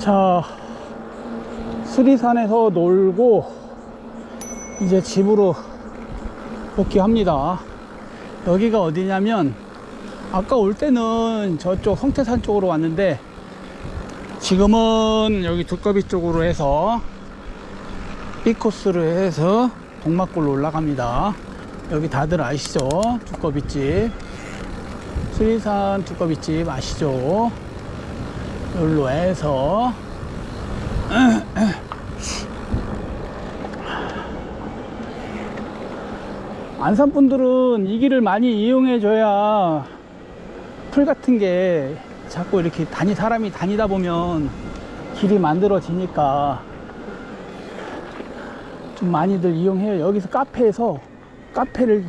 자, 수리산에서 놀고 이제 집으로 복귀합니다. 여기가 어디냐면 아까 올 때는 저쪽 성태산 쪽으로 왔는데 지금은 여기 두꺼비 쪽으로 해서 B코스로 해서 동막골로 올라갑니다. 여기 다들 아시죠? 두꺼비집, 수리산 두꺼비집 아시죠? 여기로 해서 안산 분들은 이 길을 많이 이용해 줘야 풀 같은 게 자꾸 이렇게 사람이 다니다 보면 길이 만들어지니까 좀 많이들 이용해요. 여기서 카페에서 카페를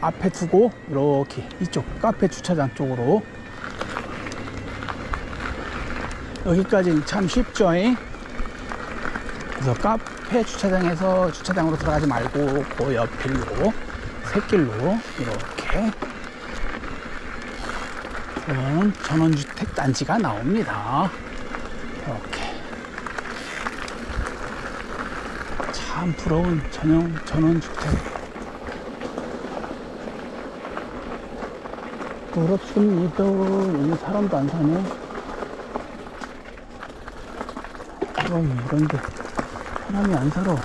앞에 두고 이렇게 이쪽 카페 주차장 쪽으로 여기까지는 참 쉽죠. 그래서 카페 주차장에서 주차장으로 들어가지 말고 그 옆길로 샛길로 이렇게 그런 전원주택 단지가 나옵니다. 이렇게 참 부러운 전원주택. 부럽습니다. 여기 사람도 안 사네. 이런데 사람이 안 살아.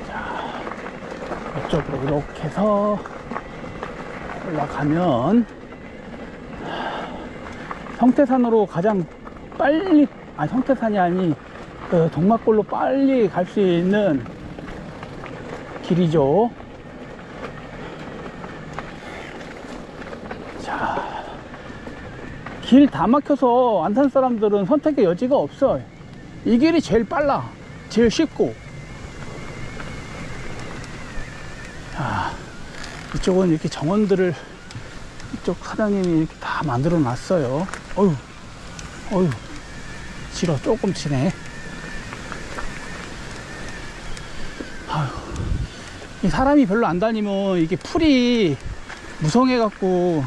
자, 이쪽으로 이렇게 해서 올라가면 성태산으로 가장 빨리, 성태산이 아니 동막골로 빨리 갈 수 있는 길이죠. 자, 길 다 막혀서 안산 사람들은 선택의 여지가 없어. 이 길이 제일 빨라, 제일 쉽고. 자, 이쪽은 이렇게 정원들을 이쪽 사장님이 이렇게 다 만들어 놨어요. 어휴 지러 조금 치네. 이 사람이 별로 안 다니면 이게 풀이 무성해 갖고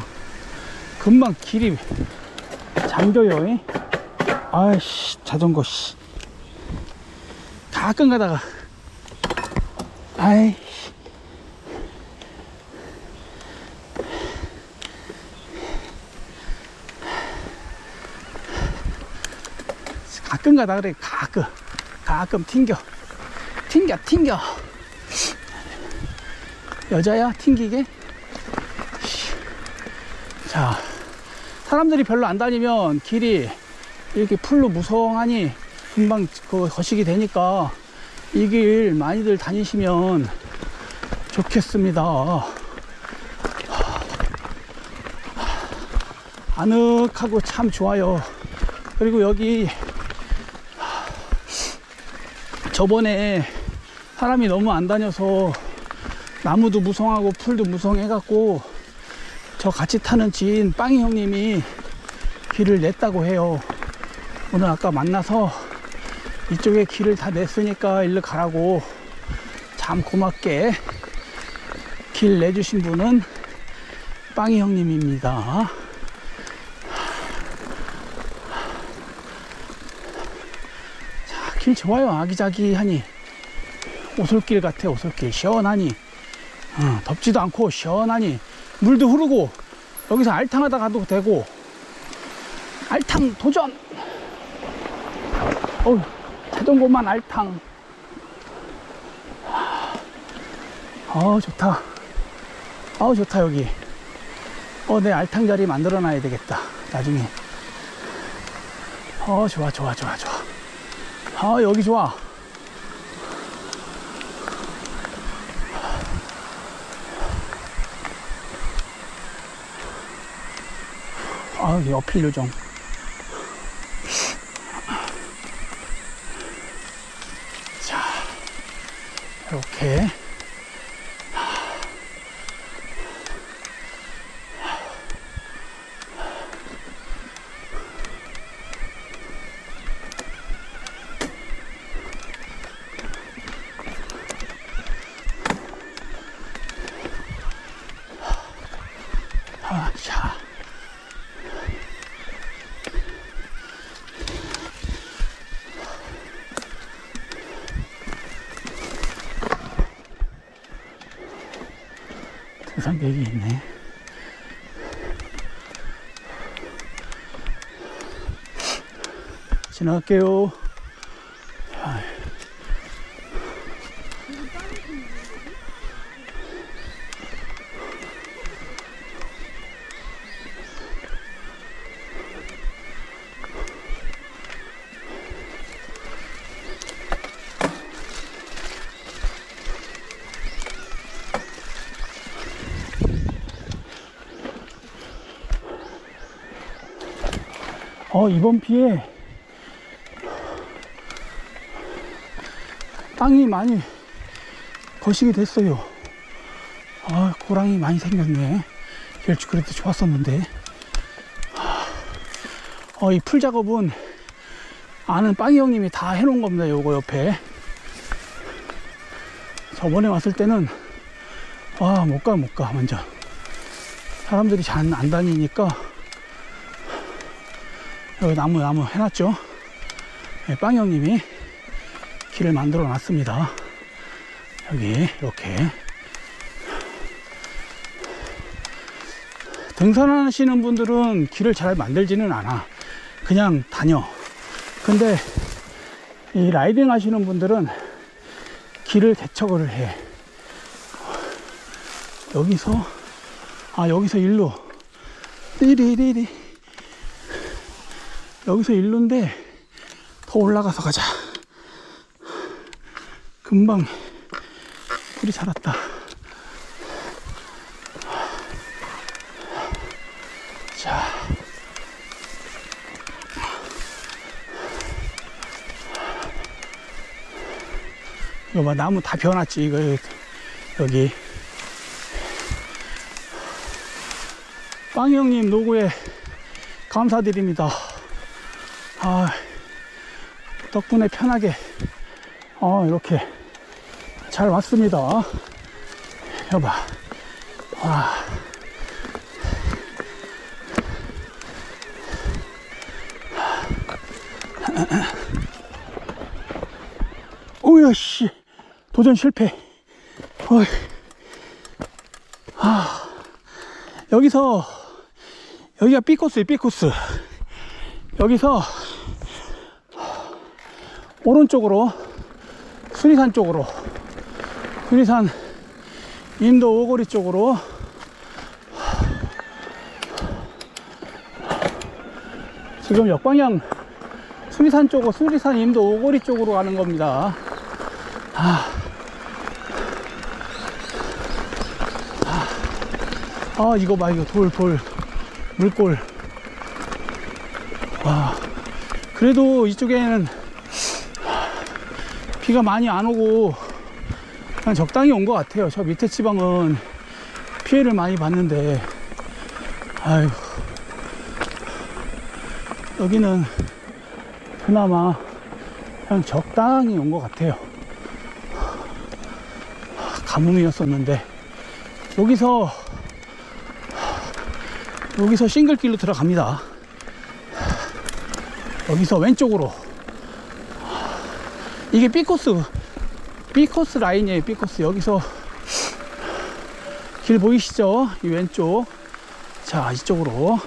금방 길이 잠겨요. 아이씨, 자전거 씨. 가끔 가다가 아이 가끔 가다 그래. 가끔 튕겨. 여자야 튕기게. 자, 사람들이 별로 안 다니면 길이 이렇게 풀로 무성하니 금방 거식이 되니까 이 길 많이들 다니시면 좋겠습니다. 아늑하고 참 좋아요. 그리고 여기 저번에 사람이 너무 안 다녀서 나무도 무성하고 풀도 무성해갖고 저 같이 타는 지인 빵이 형님이 길을 냈다고 해요. 오늘 아까 만나서 이쪽에 길을 다 냈으니까 일로 가라고 참 고맙게 길 내주신 분은 빵이 형님입니다. 자, 길 좋아요. 아기자기하니 오솔길 같아. 오솔길 시원하니 덥지도 않고 시원하니 물도 흐르고 여기서 알탕하다 가도 되고. 알탕 도전. 자전거만 알탕. 좋다. 좋다. 여기 내 알탕 자리 만들어 놔야 되겠다 나중에. 좋아. 여기 좋아. 어필 요정. 자, 이렇게 등산객이 있네. 지나갈게요. 이번 비에 땅이 많이 거시기 됐어요. 고랑이 많이 생겼네. 결주 그래도 좋았었는데. 이 풀 작업은 아는 빵이 형님이 다 해놓은 겁니다. 요거 옆에. 저번에 왔을 때는 못 가 완전. 사람들이 잘 안 다니니까 여기 나무 해놨죠. 네, 빵이 형님이 길을 만들어 놨습니다. 여기 이렇게. 등산하시는 분들은 길을 잘 만들지는 않아. 그냥 다녀. 근데 이 라이딩 하시는 분들은 길을 개척을 해. 여기서 일로 띠리리리. 여기서 일로인데 더 올라가서 가자. 금방 풀이 자랐다. 자, 이거 봐, 나무 다 변했지. 이거 여기 빵이 형님 노고에 감사드립니다. 덕분에 편하게 이렇게 잘 왔습니다. 여봐. 오야 씨, 도전 실패. 여기가 B코스예요. B코스. 여기서 오른쪽으로 수리산 쪽으로, 수리산 인도 오거리 쪽으로 지금 역방향 수리산 쪽으로, 수리산 인도 오거리 쪽으로 가는 겁니다. 이거 봐, 이거 돌 물골. 그래도 이쪽에는 비가 많이 안 오고 그냥 적당히 온 것 같아요. 저 밑에 지방은 피해를 많이 봤는데, 여기는 그나마 그냥 적당히 온 것 같아요. 가뭄이었었는데 여기서 싱글길로 들어갑니다. 여기서 왼쪽으로. 이게 B코스 라인이에요. B코스. 여기서 길 보이시죠? 이 왼쪽. 자, 이쪽으로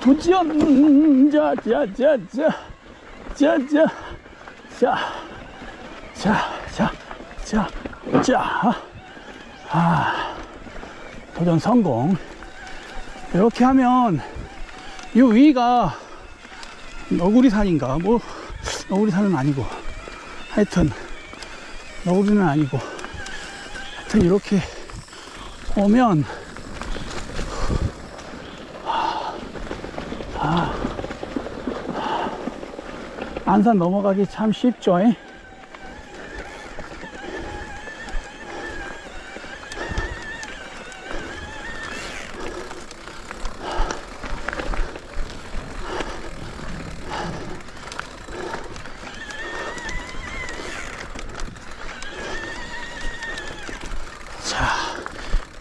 도전. 도전 성공. 이렇게 하면 이 위가 너구리산인가? 너구리산은 아니고, 하여튼 너구리는 아니고, 하여튼 이렇게 오면 안산 넘어가기 참 쉽죠.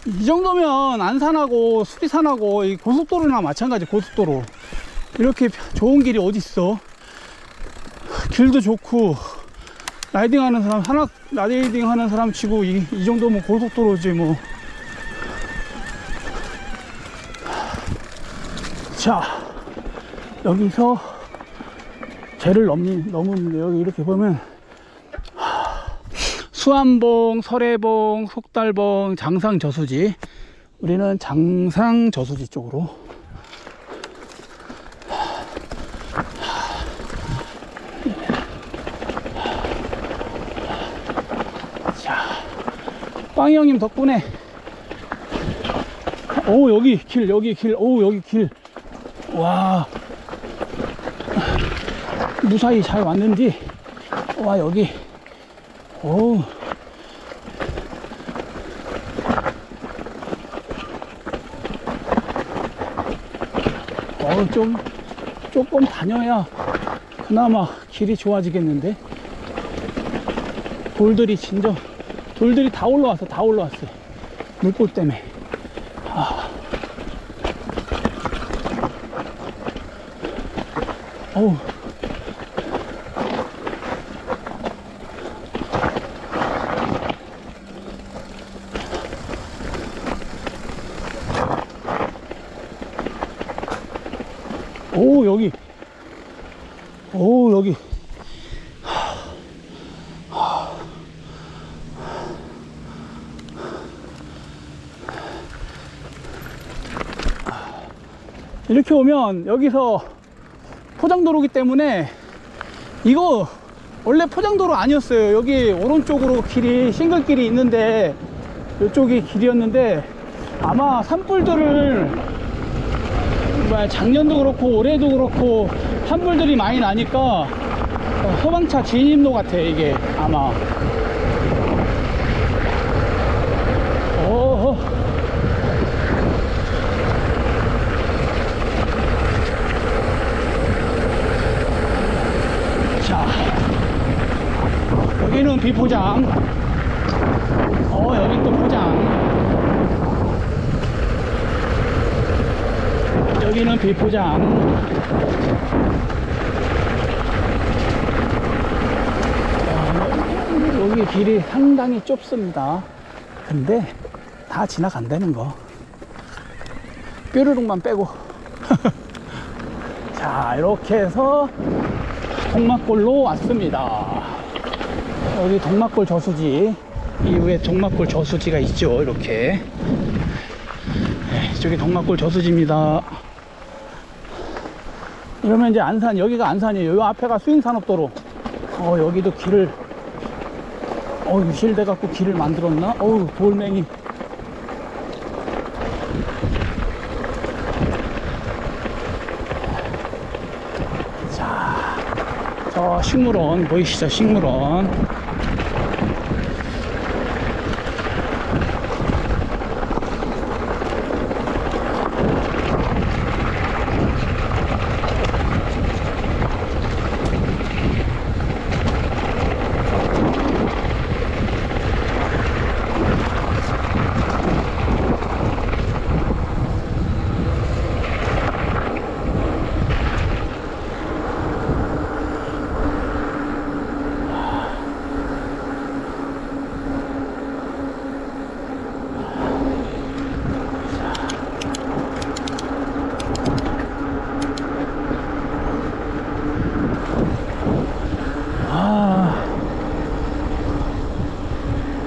이 정도면 안산하고 수리산하고 이 고속도로나 마찬가지. 고속도로 이렇게 좋은 길이 어디 있어. 길도 좋고 라이딩 하는 사람, 라이딩 하는 사람 치고 이 정도면 고속도로지 뭐. 자, 여기서 쟤를 넘으면 여기 이렇게 보면 수암봉, 설해봉, 속달봉, 장상저수지. 우리는 장상저수지 쪽으로. 자, 빵이 형님 덕분에 여기 길, 여기 길. 와, 무사히 잘 왔는지. 와, 여기 조금 다녀야 그나마 길이 좋아지겠는데. 돌들이 다 올라왔어. 물골 때문에. 어우. 여기. 이렇게 오면 여기서 포장도로기 때문에 이거 원래 포장도로 아니었어요. 여기 오른쪽으로 싱글길이 있는데 이쪽이 길이었는데 아마 산불들을 작년도 그렇고 올해도 그렇고 산불들이 많이 나니까 소방차 진입로 같아 이게 아마. 자, 여기는 비포장. 여기 또 포장. 여기는 비포장. 여기 길이 상당히 좁습니다. 근데 다 지나간다는 거. 뾰루룩만 빼고. 자, 이렇게 해서 동막골로 왔습니다. 여기 동막골 저수지. 이후에 동막골 저수지가 있죠. 이렇게. 이쪽이 동막골 저수지입니다. 이러면 이제 안산, 여기가 안산이에요. 요 앞에가 수인산업도로. 여기도 길을 유실돼 갖고 길을 만들었나? 돌멩이. 자, 저 식물원 보이시죠? 식물원.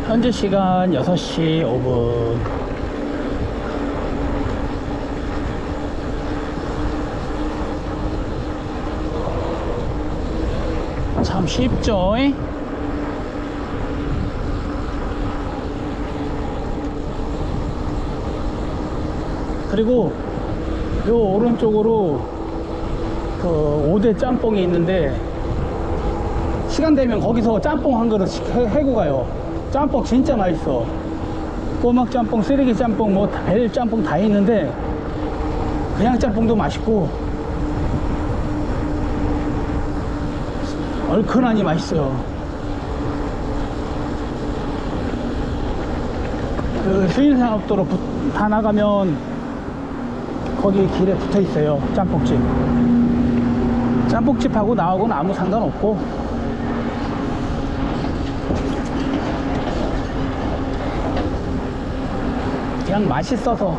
현재 시간 6시 5분. 참 쉽죠? 그리고 요 오른쪽으로 그 5대 짬뽕이 있는데 시간 되면 거기서 짬뽕 한 그릇 해고 가요. 짬뽕 진짜 맛있어. 꼬막 짬뽕, 쓰레기 짬뽕, 뭐 별 짬뽕 다 있는데 그냥 짬뽕도 맛있고 얼큰하니 맛있어요. 그 수인산업도로 다 나가면 거기 길에 붙어 있어요. 짬뽕집. 짬뽕집하고 나하고는 아무 상관없고 그냥 맛있어서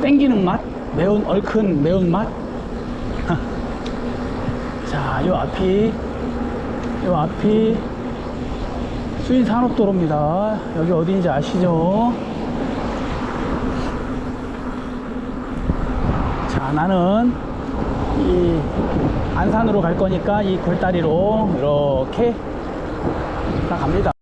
땡기는 맛? 얼큰 매운맛? 자, 요 앞이 수인산업도로입니다. 여기 어딘지 아시죠? 자, 나는 이 안산으로 갈 거니까 이 골다리로 이렇게 딱 갑니다.